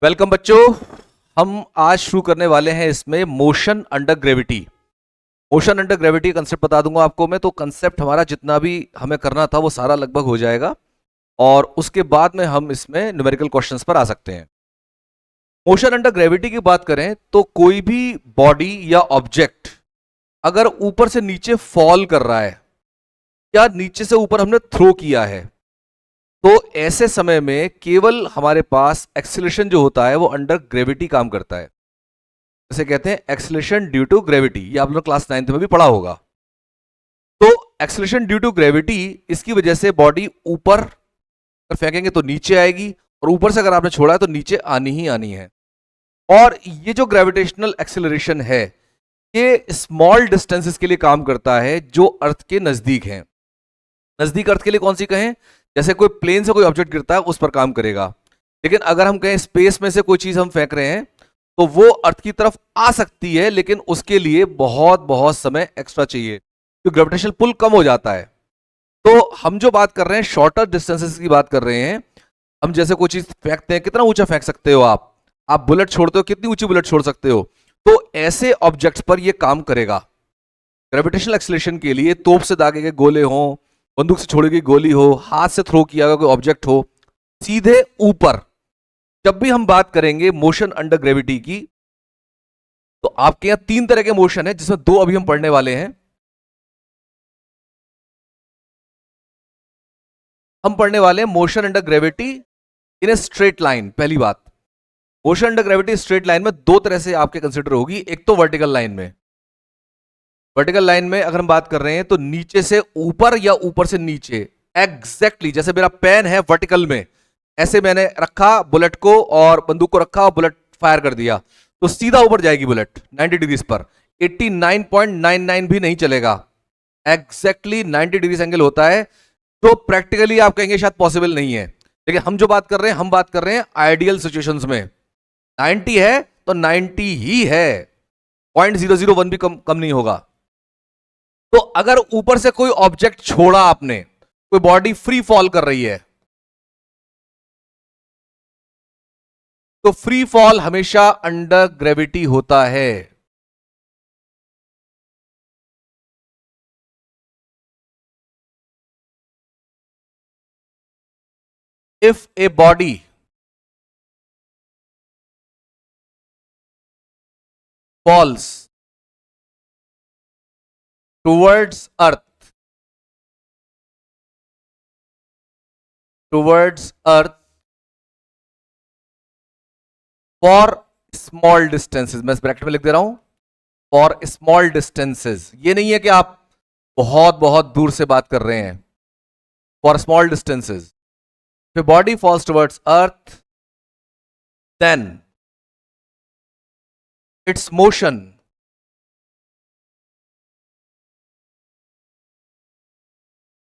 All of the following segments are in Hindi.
वेलकम बच्चों। हम आज शुरू करने वाले हैं इसमें motion under gravity. Motion under gravity concept बता दूंगा आपको मैं। तो कंसेप्ट हमारा जितना भी हमें करना था वो सारा लगभग हो जाएगा और उसके बाद में हम इसमें न्यूमेरिकल क्वेश्चंस पर आ सकते हैं। मोशन अंडर ग्रेविटी की बात करें तो कोई भी बॉडी या ऑब्जेक्ट अगर ऊपर से नीचे फॉल कर रहा है या नीचे से ऊपर हमने थ्रो किया है तो ऐसे समय में केवल हमारे पास एक्सीलरेशन जो होता है वो अंडर ग्रेविटी काम करता है। इसे कहते हैं एक्सीलरेशन ड्यू टू ग्रेविटी। ये आप लोग क्लास 9th में भी पढ़ा होगा। तो एक्सीलरेशन ड्यू टू ग्रेविटी, इसकी वजह से बॉडी ऊपर अगर फेंकेंगे तो नीचे आएगी और ऊपर से अगर आपने छोड़ा है तो नीचे आनी ही आनी है। और ये जो ग्रेविटेशनल एक्सीलरेशन है ये स्मॉल डिस्टेंसेस के लिए काम करता है जो अर्थ के नजदीक हैं। नजदीक अर्थ के लिए कौन सी कहें? जैसे कोई प्लेन से कोई ऑब्जेक्ट गिरता है उस पर काम करेगा। लेकिन अगर हम कहें स्पेस में से कोई चीज हम फेंक रहे हैं तो वो अर्थ की तरफ आ सकती है, लेकिन उसके लिए बहुत बहुत समय एक्स्ट्रा चाहिए तो ग्रेविटेशनल पुल कम हो जाता है। तो हम जो बात कर रहे हैं शॉर्टर डिस्टेंसेस की बात कर रहे हैं। हम जैसे कोई चीज फेंकते हैं, कितना ऊंचा फेंक सकते हो आप बुलेट छोड़ते हो, कितनी ऊंची बुलेट छोड़ सकते हो? तो ऐसे ऑब्जेक्ट्स पर यह काम करेगा। ग्रेविटेशनल एक्सीलरेशन के लिए तोप से दागे गए गोले हों, बंदूक से छोड़ी गई गोली हो, हाथ से थ्रो किया गया कोई ऑब्जेक्ट हो, सीधे ऊपर जब भी हम बात करेंगे मोशन अंडर ग्रेविटी की तो आपके यहां 3 तरह के मोशन है जिसमें 2 अभी हम पढ़ने वाले हैं। हम पढ़ने वाले हैं motion under gravity in a straight line. पहली बात, motion under gravity straight line में 2 तरह से आपके कंसिडर होगी। एक तो वर्टिकल लाइन में। वर्टिकल लाइन में अगर हम बात कर रहे हैं तो नीचे से ऊपर या ऊपर से नीचे, एग्जैक्टली जैसे मेरा पेन है वर्टिकल में, ऐसे मैंने रखा बुलेट को और बंदूक को रखा और बुलेट फायर कर दिया तो सीधा ऊपर जाएगी बुलेट 90 डिग्रीज पर। 89.99 भी नहीं चलेगा। एग्जैक्टली 90 डिग्रीज एंगल होता है। तो प्रैक्टिकली आप कहेंगे शायद पॉसिबल नहीं है, लेकिन हम जो बात कर रहे हैं हम बात कर रहे हैं आइडियल सिचुएशंस में। 90 है तो 90 ही है, 0.001 भी कम नहीं होगा। तो अगर ऊपर से कोई ऑब्जेक्ट छोड़ा आपने, कोई बॉडी फ्री फॉल कर रही है, तो फ्री फॉल हमेशा अंडर ग्रेविटी होता है। If a body false towards earth for small distances, मैं इस ब्रैकेट में लिख दे रहा हूं, फॉर स्मॉल डिस्टेंसेस। ये नहीं है कि आप बहुत बहुत दूर से बात कर रहे हैं। For small distances, if a body falls towards earth then its motion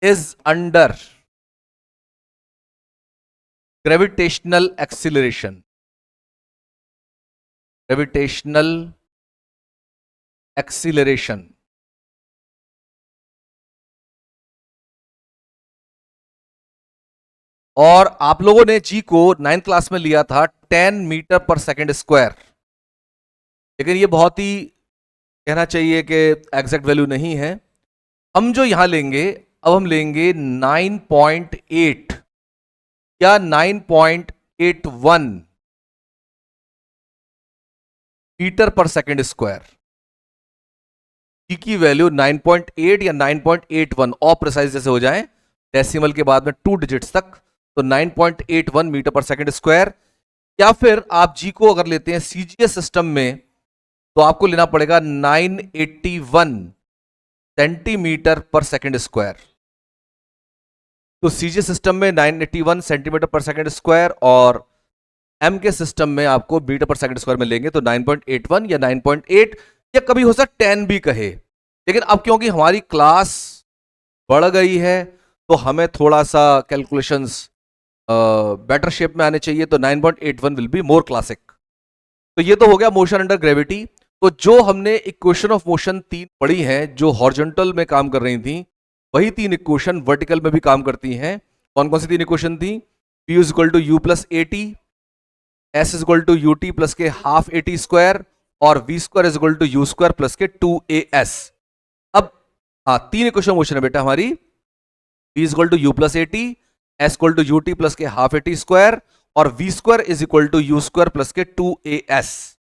is under gravitational acceleration और आप लोगों ने जी को 9th क्लास में लिया था 10 मीटर पर सेकेंड स्क्वायर, लेकिन ये बहुत ही कहना चाहिए कि एग्जैक्ट वैल्यू नहीं है। हम जो यहां लेंगे, अब हम लेंगे 9.8 या 9.81 मीटर पर सेकेंड स्क्वायर। जी की वैल्यू 9.8 या 9.81 और प्रिसाइज जैसे हो जाए डेसिमल के बाद में 2 डिजिट्स तक, तो 9.81 मीटर पर सेकेंड स्क्वायर। या फिर आप जी को अगर लेते हैं सीजीएस सिस्टम में तो आपको लेना पड़ेगा 981 सेंटीमीटर पर सेकेंड स्क्वायर। तो सीजीएस सिस्टम में 981 सेंटीमीटर पर सेकेंड स्क्वायर और एम के सिस्टम में आपको मीटर पर सेकेंड स्क्वायर में लेंगे तो 9.81 या 9.8 या कभी हो सकता 10 भी कहे। लेकिन अब क्योंकि हमारी क्लास बढ़ गई है तो हमें थोड़ा सा कैलकुलेशंस बेटर शेप में आने चाहिए, तो 9.81 विल बी मोर क्लासिक। तो ये तो हो गया मोशन अंडर ग्रेविटी। तो जो हमने इक्वेशन ऑफ मोशन 3 पढ़ी हैं जो हॉरिजॉन्टल में काम कर रही थी, वही 3 इक्वेशन वर्टिकल में भी काम करती हैं। कौन कौन सी 3 इक्वेशन थी? P = U + AT, s is equal to u t plus के हाफ ए टी स्क्वायर और v square is equal to u square plus के 2as। अब हाँ, तीन इक्वेशन मोशन है बेटा हमारी, v is equal to u plus a t, s equal to u t plus के हाफ ए टी स्क्वायर और v square is equal to u square plus के 2as।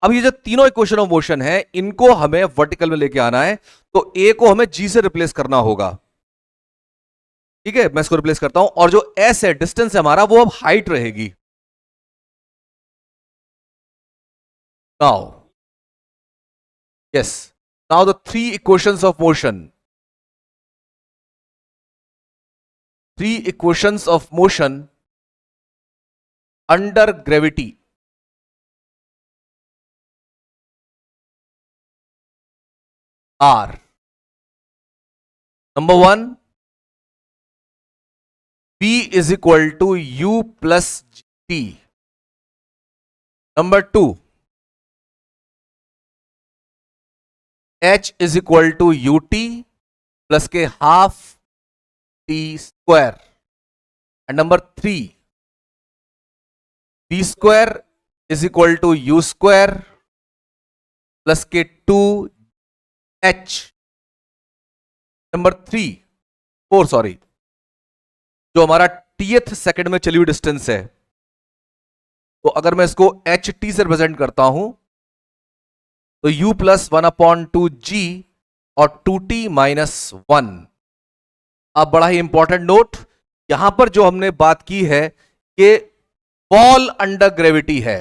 अब ये जो तीनों इक्वेशन ऑफ मोशन है इनको हमें वर्टिकल में लेके आना है, तो ए को हमें जी से रिप्लेस करना होगा। ठीक है, मैं इसको रिप्लेस करता हूं और जो एस है, डिस्टेंस है हमारा, वो अब हाइट रहेगी। Now yes, now the three equations of motion, under gravity are: number one, v is equal to u plus t; number two, h is equal to ut plus के half t square; and number three, v square is equal to u square plus के 2h। नंबर 4 सॉरी, जो हमारा टीएथ सेकंड में चली हुई डिस्टेंस है, तो अगर मैं इसको एच टी से रिप्रेजेंट करता हूं तो u प्लस 1/2g और 2t माइनस 1। अब बड़ा ही इंपॉर्टेंट नोट, यहां पर जो हमने बात की है कि फॉल अंडर ग्रेविटी है,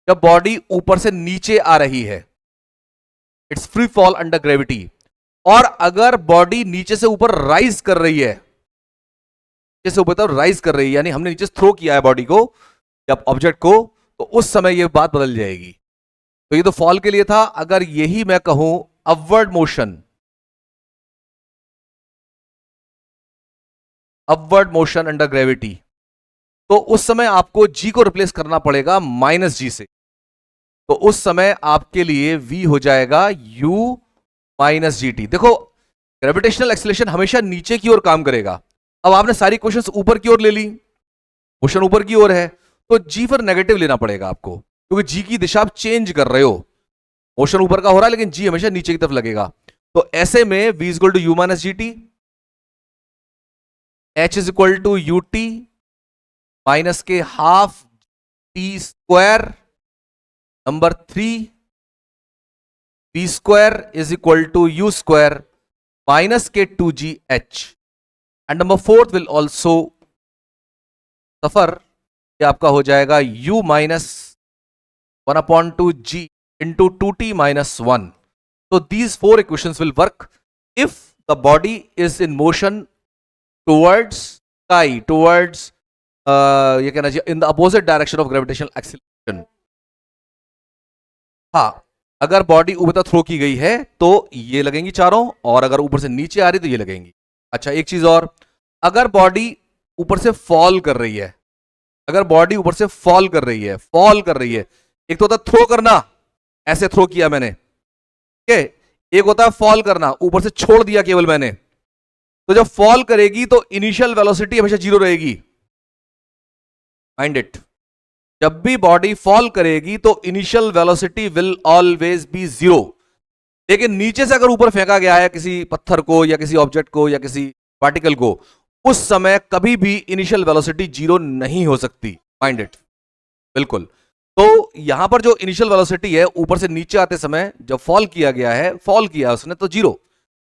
जब बॉडी ऊपर से नीचे आ रही है, it's free fall under gravity. और अगर बॉडी नीचे से ऊपर राइज कर रही है, नीचे से ऊपर राइज कर रही है, यानी हमने नीचे थ्रो किया है बॉडी को या ऑब्जेक्ट को, तो उस समय यह बात बदल जाएगी। तो ये तो फॉल के लिए था। अगर यही मैं कहूं अपवर्ड मोशन अंडर ग्रेविटी, तो उस समय आपको g को रिप्लेस करना पड़ेगा -g से। तो उस समय आपके लिए v हो जाएगा u माइनस gt। देखो, ग्रेविटेशनल एक्सीलरेशन हमेशा नीचे की ओर काम करेगा। अब आपने सारी क्वेश्चंस ऊपर की ओर ले ली, मोशन ऊपर की ओर है, तो g पर नेगेटिव लेना पड़ेगा आपको, क्योंकि g की दिशा आप चेंज कर रहे हो। मोशन ऊपर का हो रहा है लेकिन g हमेशा नीचे की तरफ लगेगा। तो ऐसे में v is equal to u minus g t, h is equal to u t minus के half t square. Number 3, v square is equal to u square minus के 2gh। And number 4 will also suffer, ये आपका हो जाएगा u minus 1/2g into 2t minus 1. So these 4 equations will work if the body is in motion towards sky, towards ये कहना चाहिए in the opposite direction of gravitational acceleration. हाँ, अगर बॉडी ऊपर तक थ्रो की गई है तो ये लगेंगी चारों, और अगर ऊपर से नीचे आ रही तो ये लगेंगी। अच्छा, एक चीज और, अगर बॉडी ऊपर से फॉल कर रही है, अगर बॉडी ऊपर से फॉल कर रही है, एक तो होता है थ्रो करना, ऐसे थ्रो किया मैंने, ठीक है, एक होता है फॉल करना, ऊपर से छोड़ दिया केवल मैंने। तो जब फॉल करेगी तो इनिशियल वेलोसिटी हमेशा 0 रहेगी, माइंड इट। जब भी बॉडी फॉल करेगी तो initial velocity will always be 0। लेकिन नीचे से अगर ऊपर फेंका गया है किसी पत्थर को या किसी ऑब्जेक्ट को या किसी पार्टिकल को, उस समय कभी भी इनिशियल वेलोसिटी 0 नहीं हो सकती, माइंड इट, बिल्कुल। तो यहां पर जो इनिशियल वेलोसिटी है ऊपर से नीचे आते समय जब फॉल किया गया है, फॉल किया उसने, तो 0,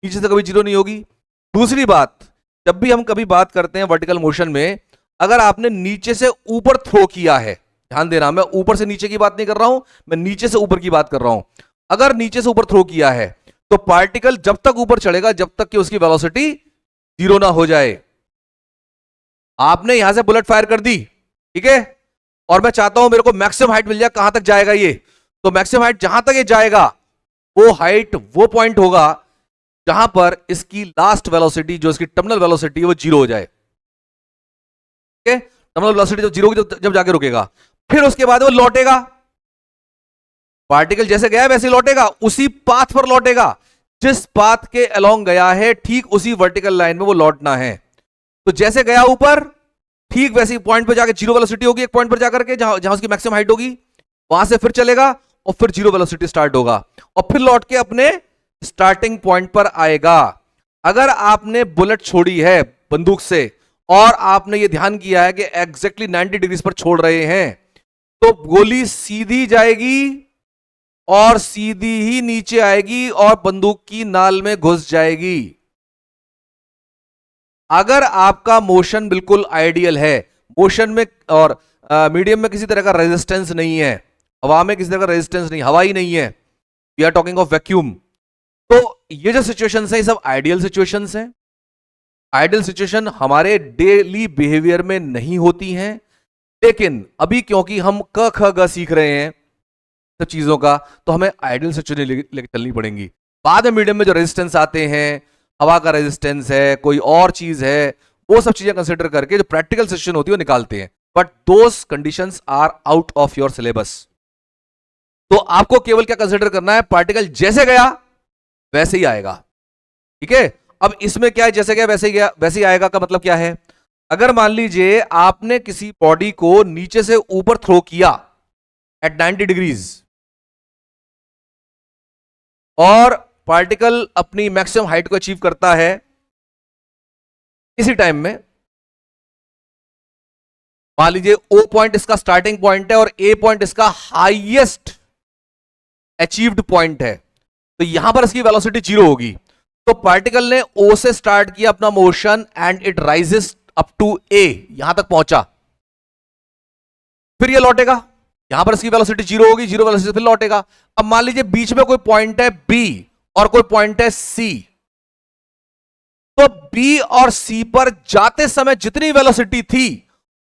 नीचे से कभी 0 नहीं होगी। दूसरी बात, जब भी हम कभी बात करते हैं वर्टिकल मोशन में, अगर आपने नीचे से ऊपर थ्रो किया है, ध्यान देना, मैं ऊपर से नीचे की बात नहीं कर रहा हूं, मैं नीचे से ऊपर की बात कर रहा हूं। अगर नीचे से ऊपर थ्रो किया है तो पार्टिकल जब तक ऊपर चढ़ेगा जब तक कि उसकी वेलोसिटी 0 ना हो जाए। आपने यहां से बुलेट फायर कर दी, ठीक है, और मैं चाहता हूं मेरे को मैक्सिमम हाइट मिल जाए, कहां तक जाएगा ये, तो मैक्सिमम हाइट जहां तक ये जाएगा वो हाइट, वो पॉइंट होगा जहां पर इसकी लास्ट वेलोसिटी, जो इसकी टर्मिनल वेलोसिटी है, वो 0 हो जाए, ठीक है। टर्मिनल वेलोसिटी जब 0 जब जाके रुकेगा, फिर उसके बाद वो लौटेगा, पार्टिकल जैसे गया है वैसे लौटेगा, उसी पाथ पर लौटेगा, जिस पाथ के अलोंग गया है ठीक उसी वर्टिकल लाइन में वो लौटना है। तो जैसे गया ऊपर ठीक वैसी पॉइंट पे जाके जीरो वेलोसिटी होगी, एक पॉइंट पर जाकर के जहां उसकी मैक्सिमम हाइट होगी, वहां से फिर चलेगा और फिर जीरो वेलोसिटी स्टार्ट होगा और फिर लौट के अपने स्टार्टिंग पॉइंट पर आएगा। अगर आपने बुलेट छोड़ी है बंदूक से और आपने ये ध्यान किया है कि एग्जैक्टली 90 डिग्री पर छोड़ रहे हैं, तो गोली सीधी जाएगी और सीधी ही नीचे आएगी और बंदूक की नाल में घुस जाएगी। अगर आपका मोशन बिल्कुल आइडियल है, मोशन में और मीडियम में किसी तरह का रेजिस्टेंस नहीं है, हवा में किसी तरह का रेजिस्टेंस नहीं, हवा ही नहीं है, we are talking of vacuum, तो ये जो सिचुएशंस है ये सब आइडियल सिचुएशंस हैं। आइडियल सिचुएशन हमारे डेली बिहेवियर में नहीं होती हैं, लेकिन अभी क्योंकि हम क ख ग सीख रहे हैं सब चीजों का, तो हमें आइडियल सिचुएशन लेकर चलनी पड़ेंगी। बाद में मीडियम में जो रेजिस्टेंस आते हैं, हवा का रेजिस्टेंस है, कोई और चीज है, वो सब चीजें कंसिडर करके जो प्रैक्टिकल सिचुएशन होती है वो निकालते हैं, but those conditions are out of your syllabus. तो आपको केवल क्या कंसिडर करना है, पार्टिकल जैसे गया वैसे ही आएगा, ठीक है। अब इसमें क्या है, जैसे गया वैसे ही गया वैसे ही आएगा का मतलब क्या है, अगर मान लीजिए आपने किसी बॉडी को नीचे से ऊपर थ्रो किया एट 90 डिग्रीज और पार्टिकल अपनी मैक्सिमम हाइट को अचीव करता है इसी टाइम में, मान लीजिए ओ पॉइंट इसका स्टार्टिंग पॉइंट है और ए पॉइंट इसका हाईएस्ट अचीव्ड पॉइंट है, तो यहां पर इसकी वेलोसिटी जीरो होगी। तो पार्टिकल ने ओ से स्टार्ट किया अपना motion and it rises up to a, यहां तक पहुंचा, फिर ये लौटेगा, यहां पर इसकी वेलोसिटी जीरो होगी, जीरो वेलोसिटी फिर लौटेगा। अब मान लीजिए बीच में कोई पॉइंट है बी और कोई पॉइंट है सी, तो बी और सी पर जाते समय जितनी वेलोसिटी थी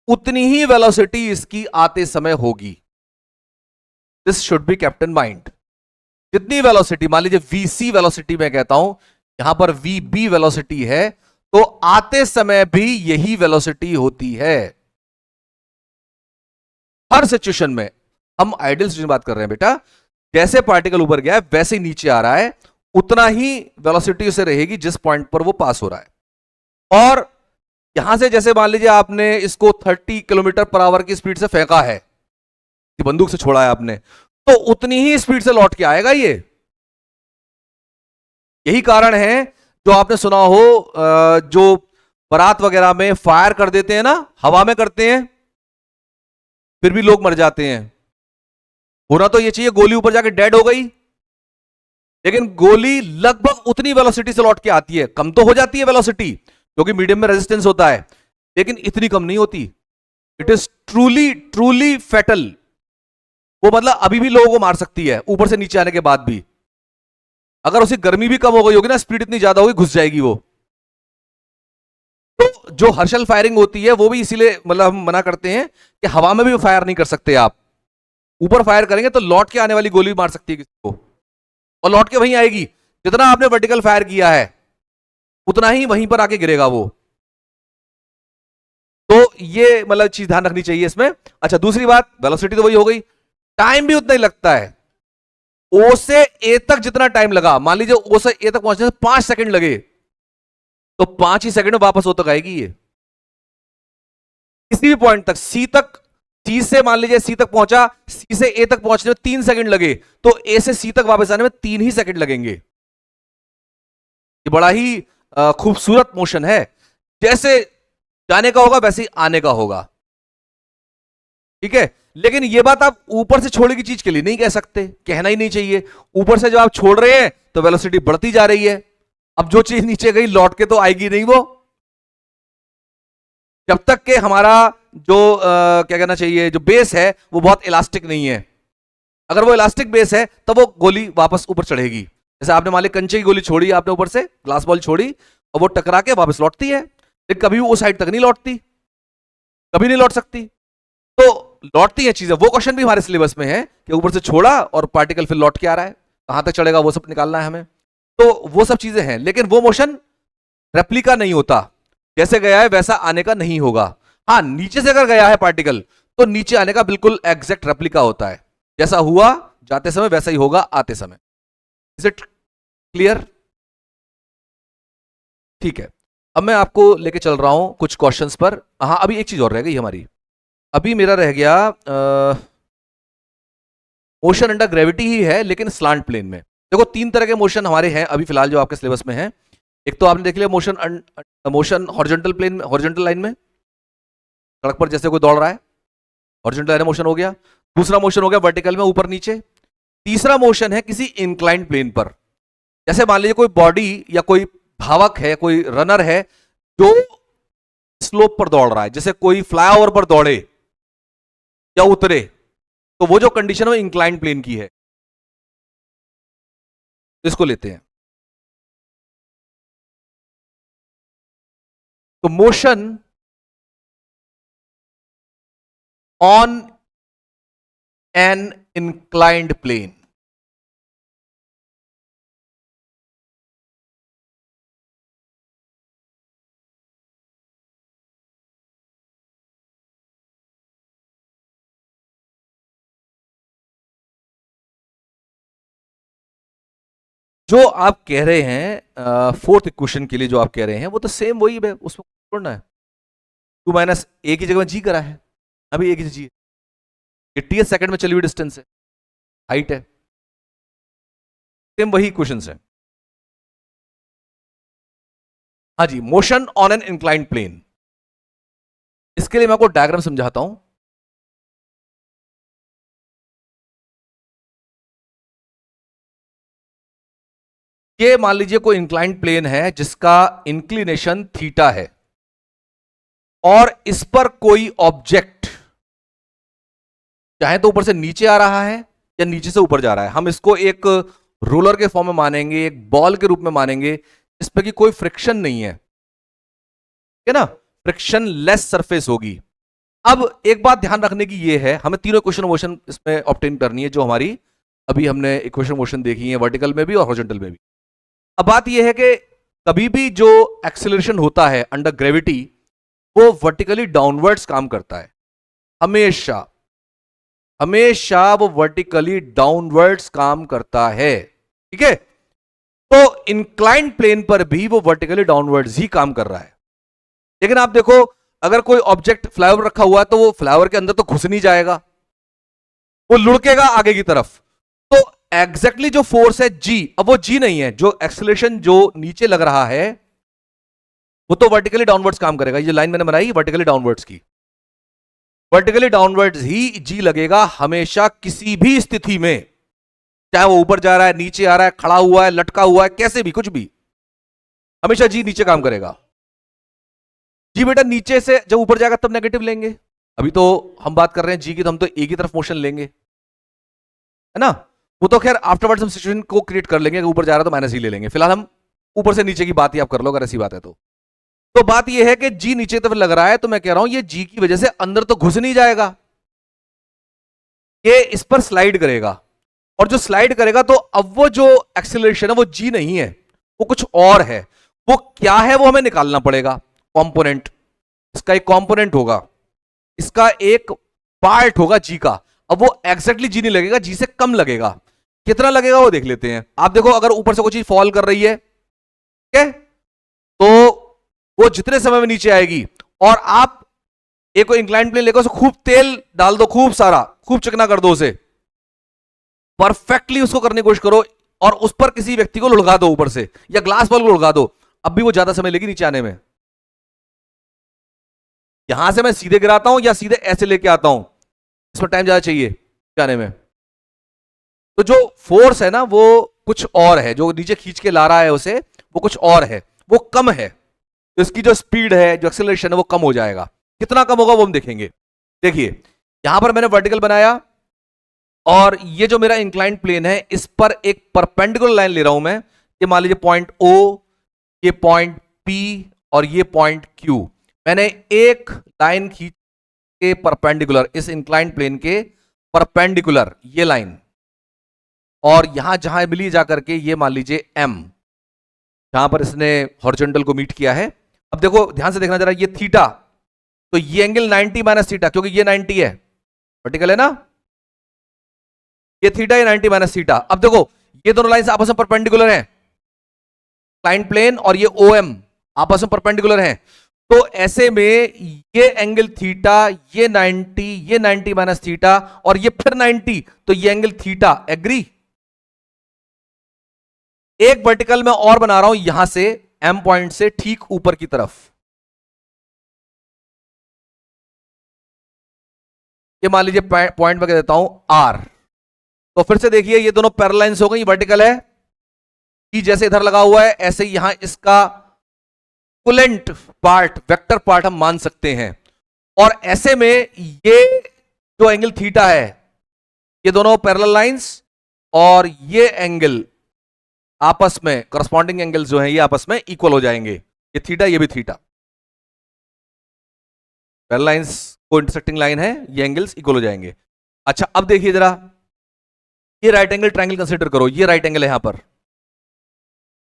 उतनी ही वेलोसिटी इसकी आते समय होगी। This should be kept in mind. जितनी वेलोसिटी, मान लीजिए वीसी वेलोसिटी मैं कहता हूं, यहां पर वीबी वेलोसिटी है, तो आते समय भी यही वेलोसिटी होती है हर सिचुएशन में। हम आइडियल सिचुएशन बात कर रहे हैं बेटा, जैसे पार्टिकल ऊपर गया है वैसे ही नीचे आ रहा है, उतना ही वेलोसिटी उसे रहेगी जिस पॉइंट पर वो पास हो रहा है। और यहां से जैसे मान लीजिए आपने इसको 30 किलोमीटर पर आवर की स्पीड से फेंका है, बंदूक से छोड़ा है आपने, तो उतनी ही स्पीड से लौट के आएगा ये। यही कारण है जो आपने सुना हो, जो बारात वगैरह में फायर कर देते हैं ना, हवा में करते हैं, फिर भी लोग मर जाते हैं। होना तो ये चाहिए गोली ऊपर जाके डेड हो गई, लेकिन गोली लगभग उतनी वेलोसिटी से लौट के आती है, कम तो हो जाती है वेलोसिटी क्योंकि मीडियम में रेजिस्टेंस होता है, लेकिन इतनी कम नहीं होती। It is truly truly fatal. वो मतलब अभी भी लोगों को मार सकती है ऊपर से नीचे आने के बाद भी। अगर उसी गर्मी भी कम हो गई होगी ना, स्पीड इतनी ज्यादा होगी, घुस जाएगी वो। तो जो हर्शल फायरिंग होती है वो भी इसीलिए मतलब हम मना करते हैं कि हवा में भी फायर नहीं कर सकते आप। ऊपर फायर करेंगे तो लौट के आने वाली गोली मार सकती है किसी को, और लौट के वहीं आएगी। जितना आपने वर्टिकल फायर किया है उतना ही वहीं पर आके गिरेगा वो। तो ये मतलब चीज ध्यान रखनी चाहिए इसमें। अच्छा, दूसरी बात, वेलोसिटी तो वही हो गई, टाइम भी उतना ही लगता है। ओ से ए तक जितना टाइम लगा, मान लीजिए ओ से ए तक पहुंचने से 5 सेकंड लगे, तो 5 ही सेकंड में वापस ओ तक आएगी ये। किसी भी पॉइंट तक, सी तक, सी से मान लीजिए सी तक पहुंचा, सी से ए तक पहुंचने में 3 सेकंड लगे, तो ए से सी तक वापस आने में 3 ही सेकंड लगेंगे। ये बड़ा ही खूबसूरत मोशन है। जैसे जाने का होगा वैसे ही आने का होगा, ठीक है। लेकिन ये बात आप ऊपर से छोड़े की चीज के लिए नहीं कह सकते, कहना ही नहीं चाहिए। ऊपर से जब आप छोड़ रहे हैं तो वेलोसिटी बढ़ती जा रही है, अब जो चीज नीचे गई लौट के तो आएगी नहीं वो, जब तक कि हमारा जो क्या कहना चाहिए, जो बेस है वो बहुत इलास्टिक नहीं है। अगर वो इलास्टिक बेस है तब वो गोली वापस ऊपर चढ़ेगी। जैसे आपने मान ली कंचे की गोली छोड़ी आपने ऊपर से, ग्लास बॉल छोड़ी, और वो टकरा के वापस लौटती है, लेकिन कभी वो साइड तक नहीं लौटती, कभी नहीं लौट सकती। तो लौटती है चीजें। वो क्वेश्चन भी हमारे सिलेबस में है कि ऊपर से छोड़ा और पार्टिकल फिर लौट के आ रहा है, कहां तक चढ़ेगा वो सब निकालना है हमें। तो वो सब चीजें हैं, लेकिन वो मोशन रेप्लिका नहीं होता, जैसे गया है वैसा आने का नहीं होगा। हाँ, नीचे से अगर गया है पार्टिकल तो नीचे आने का बिल्कुल एग्जैक्ट रेप्लिका होता है, जैसा हुआ जाते समय वैसा ही होगा आते समय। Is it clear? ठीक है। अब मैं आपको लेके चल रहा हूं कुछ क्वेश्चंस पर। हाँ, अभी एक चीज और रह गई हमारी। अभी मेरा रह गया मोशन अंडर ग्रेविटी ही है, लेकिन स्लांट प्लेन में। देखो, तीन तरह के मोशन हमारे हैं अभी फिलहाल जो आपके सिलेबस में है। एक तो आपने देख लिया motion horizontal plane, horizontal line में, सड़क पर जैसे कोई दौड़ रहा है, हॉरिजॉन्टल लाइन मोशन हो गया। दूसरा मोशन हो गया वर्टिकल में, ऊपर नीचे। तीसरा मोशन है किसी इंक्लाइंड प्लेन पर। जैसे मान लीजिए कोई बॉडी या कोई धावक है, कोई रनर है जो स्लोप पर दौड़ रहा है, जैसे कोई फ्लाईओवर पर दौड़े या उतरे, तो वो जो कंडीशन है इंक्लाइंड प्लेन की है। इसको लेते हैं। तो motion on an inclined plane, जो आप कह रहे हैं फोर्थ इक्वेशन के लिए, जो आप कह रहे हैं वो तो सेम वही है, उसमें छोड़ना है। 2 माइनस ए की जगह में जी करा है, अभी ए की जी, ये टी सेकंड में चली हुई डिस्टेंस है, हाइट है, सेम वही इक्वेशन है। हाँ जी, motion on an inclined plane. इसके लिए मैं आपको डायग्राम समझाता हूं। ये मान लीजिए कोई इंक्लाइंड प्लेन है जिसका इंक्लिनेशन थीटा है, और इस पर कोई ऑब्जेक्ट चाहे तो ऊपर से नीचे आ रहा है या नीचे से ऊपर जा रहा है। हम इसको एक रोलर के फॉर्म में मानेंगे, एक बॉल के रूप में मानेंगे, इस पर की कोई फ्रिक्शन नहीं है, ठीक है ना, फ्रिक्शन लेस सरफेस होगी। अब एक बात ध्यान रखने की ये है, हमें तीनों इक्वेशन मोशन इसमें ऑब्टेन करनी है जो हमारी अभी हमने इक्वेशन मोशन देखी है, वर्टिकल में भी और हॉरिजॉन्टल में भी। अब बात यह है कि कभी भी जो एक्सेलरेशन होता है अंडर ग्रेविटी, वो वर्टिकली डाउनवर्ड्स काम करता है, हमेशा हमेशा वो वर्टिकली डाउनवर्ड्स काम करता है, ठीक है। तो इंक्लाइंड प्लेन पर भी वो वर्टिकली डाउनवर्ड्स ही काम कर रहा है। लेकिन आप देखो, अगर कोई ऑब्जेक्ट फ्लाईओवर रखा हुआ है तो वो फ्लाईओवर के अंदर तो घुस नहीं जाएगा, वो लुढ़केगा आगे की तरफ। तो एग्जैक्टली जो फोर्स है जी, अब वो जी नहीं है, जो एक्सेलरेशन जो नीचे लग रहा है वो तो वर्टिकली डाउनवर्ड्स काम करेगा। ये लाइन मैंने बनाई वर्टिकली डाउनवर्ड्स की, वर्टिकली डाउनवर्ड्स ही जी लगेगा हमेशा, किसी भी स्थिति में, चाहे वो ऊपर जा रहा है, नीचे आ रहा है, खड़ा हुआ है, लटका हुआ है, कैसे भी, कुछ भी, हमेशा जी नीचे काम करेगा। जी बेटा नीचे से जब ऊपर जाएगा तब नेगेटिव लेंगे, अभी तो हम बात कर रहे हैं जी की, तो हम तो ए की तरफ मोशन लेंगे, है ना। वो तो खैर आफ्टरवर्ड्स हम सिचुएशन को क्रिएट कर लेंगे, ऊपर जा रहा है तो माइनस ही ले लेंगे। फिलहाल हम ऊपर से नीचे की बात ही आप कर लो, अगर ऐसी बात है तो बात यह है कि जी नीचे तरफ लग रहा है, तो मैं कह रहा हूं ये जी की वजह से अंदर तो घुस नहीं जाएगा, ये इस पर स्लाइड करेगा, और जो स्लाइड करेगा तो अब वो जो एक्सेलरेशन है वो जी नहीं है, वो कुछ और है। वो क्या है वो हमें निकालना पड़ेगा, कंपोनेंट, इसका एक कंपोनेंट होगा, इसका एक पार्ट होगा जी का। अब वो एग्जैक्टली जी नहीं लगेगा, जी से कम लगेगा, कितना लगेगा वो देख लेते हैं। आप देखो, अगर ऊपर से कोई चीज फॉल कर रही है, ठीक है, तो वो जितने समय में नीचे आएगी, और आप एक इंक्लाइंड प्लेन लेकर उसे खूब तेल डाल दो, खूब सारा, खूब चिकना कर दो उसे, परफेक्टली उसको करने की कोशिश करो, और उस पर किसी व्यक्ति को लुढ़का दो ऊपर से, या ग्लास बॉल को लुढ़का दो, अब भी वो ज्यादा समय लेगी नीचे आने में। यहां से मैं सीधे गिराता हूं या सीधे ऐसे लेके आता हूं, इसमें टाइम ज्यादा चाहिए जाने में। तो जो फोर्स है ना वो कुछ और है, जो नीचे खींच के ला रहा है उसे, वो कुछ और है, वो कम है। तो इसकी जो स्पीड है, जो एक्सेलरेशन है, वो कम हो जाएगा। कितना कम होगा वो हम देखेंगे। देखिए, यहां पर मैंने वर्टिकल बनाया, और ये जो मेरा इंक्लाइंड प्लेन है, इस पर एक परपेंडिकुलर लाइन ले रहा हूं मैं। ये मान लीजिए पॉइंट ओ, ये पॉइंट पी, और ये पॉइंट क्यू। मैंने एक लाइन खींच के परपेंडिकुलर, इस इंक्लाइंड प्लेन के परपेंडिकुलर ये लाइन, और यहां जहां मिली जाकर के ये मान लीजिए एम, जहां पर इसने हॉरिजॉन्टल को मीट किया है। अब देखो ध्यान से देखना जरा, ये थीटा, तो ये एंगल 90 माइनस थीटा, क्योंकि ये 90 है, वर्टिकल है ना, ये थीटा, ये 90 माइनस थीटा। अब देखो ये दोनों लाइन आपस में परपेंडिकुलर है, इंक्लाइंड प्लेन और ये ओ एम आपस में परपेंडिकुलर हैं, तो ऐसे में ये एंगल थीटा, ये 90, ये 90 माइनस थीटा और ये फिर 90, तो ये एंगल थीटा। एग्री? एक वर्टिकल मैं और बना रहा हूं यहां से, एम पॉइंट से ठीक ऊपर की तरफ। ये मान लीजिए पॉइंट में कह देता हूं आर। तो फिर से देखिए ये दोनों पैरेलल लाइंस हो गई, वर्टिकल है कि जैसे इधर लगा हुआ है ऐसे ही यहां इसका कुलेंट पार्ट, वेक्टर पार्ट हम मान सकते हैं। और ऐसे में ये जो एंगल थीटा है, ये दोनों पैरेलल लाइंस और ये एंगल आपस में, करस्पॉन्डिंग एंगल जो है ये आपस में इक्वल हो जाएंगे। ये थीटा, ये भी थीटा, पैरेलल लाइंस को इंटरसेक्टिंग लाइन है, ये एंगल्स इक्वल हो जाएंगे। अच्छा अब देखिए जरा, ये राइट एंगल ट्रायंगल कंसीडर करो, ये राइट एंगल है यहां पर,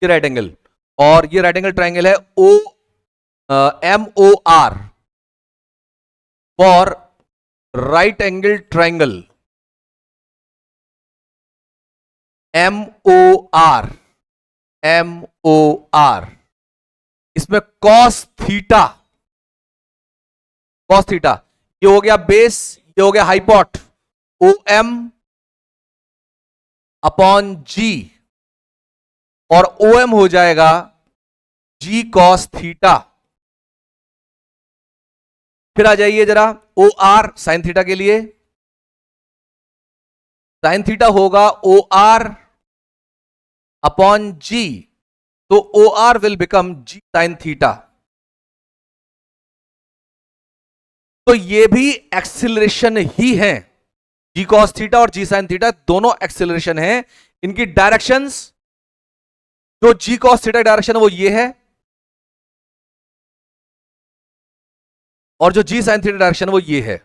ये राइट एंगल, और ये राइट एंगल ट्रायंगल है O M O R, for right angle triangle M O R, M O R, इसमें कॉस थीटा, कॉस थीटा, ये हो गया बेस, ये हो गया हाइपोट, ओ एम अपॉन जी, और ओ एम हो जाएगा जी कॉस थीटा। फिर आ जाइए जरा ओ आर साइन थीटा के लिए, साइन थीटा होगा ओ आर अपॉन जी, तो O R will become g sine theta. तो ये भी एक्सिलरेशन ही है, जी कॉस थीटा और जी साइन थीटा दोनों एक्सिलरेशन है। इनकी डायरेक्शंस, जो जी कॉस थीटा डायरेक्शन है वो ये है, और जो जी साइन थीटा डायरेक्शन वो ये है,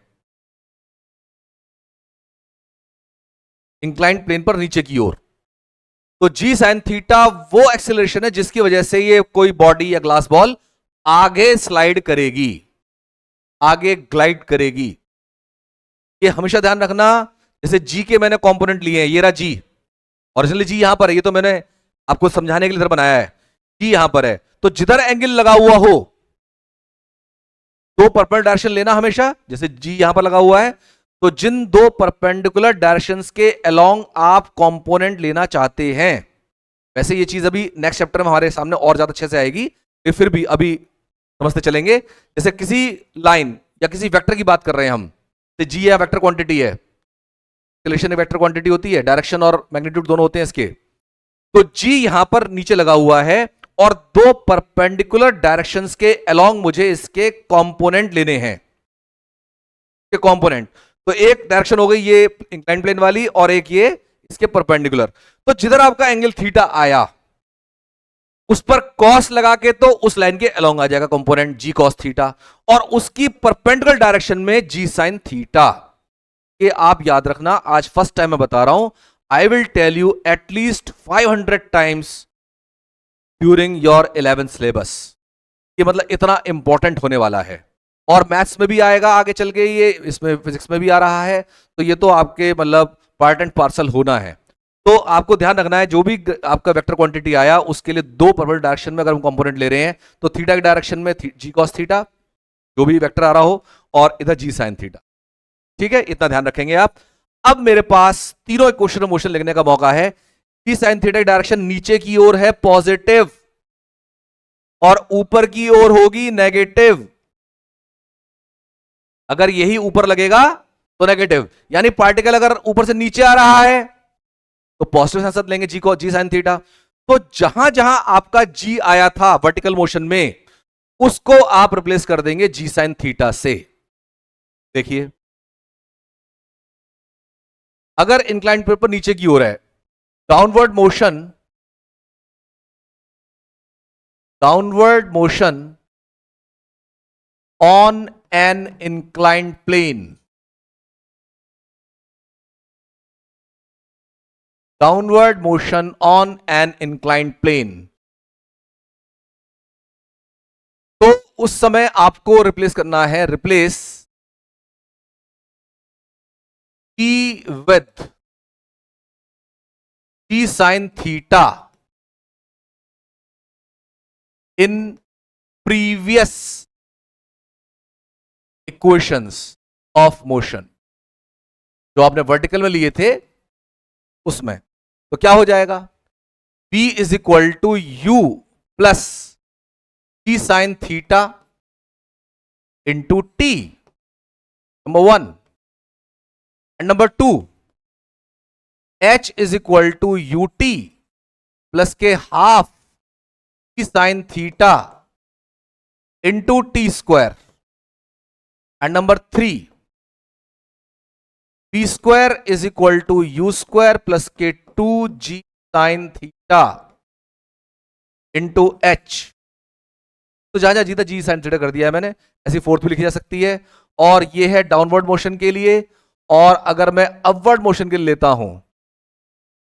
इंक्लाइंड प्लेन पर नीचे की ओर। तो जी साइन थीटा वो एक्सेलरेशन है जिसकी वजह से ये कोई बॉडी या ग्लास बॉल आगे स्लाइड करेगी, आगे ग्लाइड करेगी। ये हमेशा ध्यान रखना, जैसे जी के मैंने कंपोनेंट लिए हैं, ये रहा जी, ओरिजिनली जी यहां पर है, ये तो मैंने आपको समझाने के लिए इधर बनाया है, जी यहां पर है। तो जिधर एंगल लगा हुआ हो, दो परपेंडिकुलर डायरेक्शन लेना हमेशा, जैसे जी यहां पर लगा हुआ है, तो जिन दो परपेंडिकुलर डायरेक्शंस के अलोंग आप कंपोनेंट लेना चाहते हैं, वैसे ये चीज अभी नेक्स्ट चैप्टर में हमारे सामने और ज्यादा अच्छे से आएगी, फिर भी अभी समझते चलेंगे। जैसे किसी लाइन या किसी वेक्टर की बात कर रहे हैं हम, तो जी या वेक्टर क्वांटिटी है, एक्सेलरेशन वेक्टर क्वांटिटी होती है, डायरेक्शन और मैग्नीट्यूड दोनों होते हैं इसके। तो जी यहां पर नीचे लगा हुआ है और दो परपेंडिकुलर डायरेक्शंस के अलोंग मुझे इसके कंपोनेंट लेने हैं, के कंपोनेंट। तो एक डायरेक्शन हो गई ये इंक्लाइंड प्लेन वाली, और एक ये इसके परपेंडिकुलर। तो जिधर आपका एंगल थीटा आया उस पर कॉस लगा के तो उस लाइन के अलोंग आ जाएगा कंपोनेंट जी कॉस थीटा, और उसकी परपेंडिकुलर डायरेक्शन में जी साइन थीटा। ये आप याद रखना, आज फर्स्ट टाइम मैं बता रहा हूं, I will tell you at least 500 times during your 11th syllabus. ये मतलब इतना इंपॉर्टेंट होने वाला है, और मैथ्स में भी आएगा आगे चल के, ये इसमें फिजिक्स में भी आ रहा है, तो ये तो आपके मतलब पार्ट एंड पार्सल होना है। तो आपको ध्यान रखना है, जो भी आपका वेक्टर क्वांटिटी आया उसके लिए दो परपेंडिकुलर डायरेक्शन में अगर हम कंपोनेंट ले रहे हैं, तो थीटा की डायरेक्शन में जी कॉस थीटा, जो भी वेक्टर आ रहा हो, और इधर जी साइन थीटा। ठीक है, इतना ध्यान रखेंगे आप। अब मेरे पास तीनों इक्वेशन ऑफ मोशन लिखने का मौका है। जी साइन थीटा की डायरेक्शन नीचे की ओर है पॉजिटिव, और ऊपर की ओर होगी नेगेटिव। अगर यही ऊपर लगेगा तो नेगेटिव, यानी पार्टिकल अगर ऊपर से नीचे आ रहा है तो पॉजिटिव साथ लेंगे जी को, जी साइन थीटा। तो जहां जहां आपका जी आया था वर्टिकल मोशन में, उसको आप रिप्लेस कर देंगे जी साइन थीटा से। देखिए, अगर इंक्लाइंड प्लेन पर नीचे की ओर है, downward motion, downward motion on an inclined plane, downward motion on an inclined plane, तो उस समय आपको रिप्लेस करना है, replace e with g sine theta in previous equations of motion, जो आपने वर्टिकल में लिए थे उसमें, तो क्या हो जाएगा? v is equal to u plus g sine theta into t, number 1। And number 2, h is equal to u t plus के half g sine theta into t square. And number 3, v square is equal to u square plus के 2g sine theta into H. तो जहां जहां जीता जी साइन थीटा कर दिया है मैंने, ऐसी फोर्थ भी लिखी जा सकती है। और ये है डाउनवर्ड मोशन के लिए। और अगर मैं अपवर्ड मोशन के लिए लेता हूं,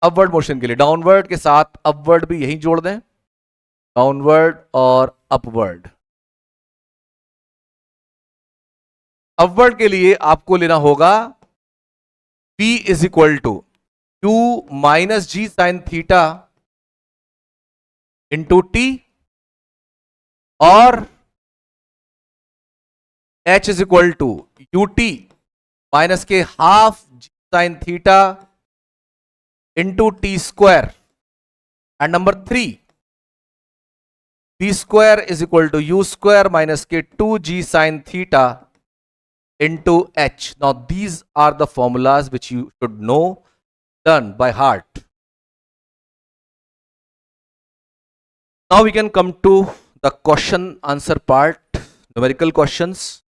अपवर्ड मोशन के लिए डाउनवर्ड के साथ अपवर्ड भी यही जोड़ दें, डाउनवर्ड और अपवर्ड। अपवर्ड के लिए आपको लेना होगा p is equal to u minus g sine theta into t, और h is equal to u t minus के half g sine theta into t square. And number 3, v square is equal to u square minus के 2g sine theta into h. Now these are the formulas which you should know, done by heart. Now we can come to the question answer part, numerical questions.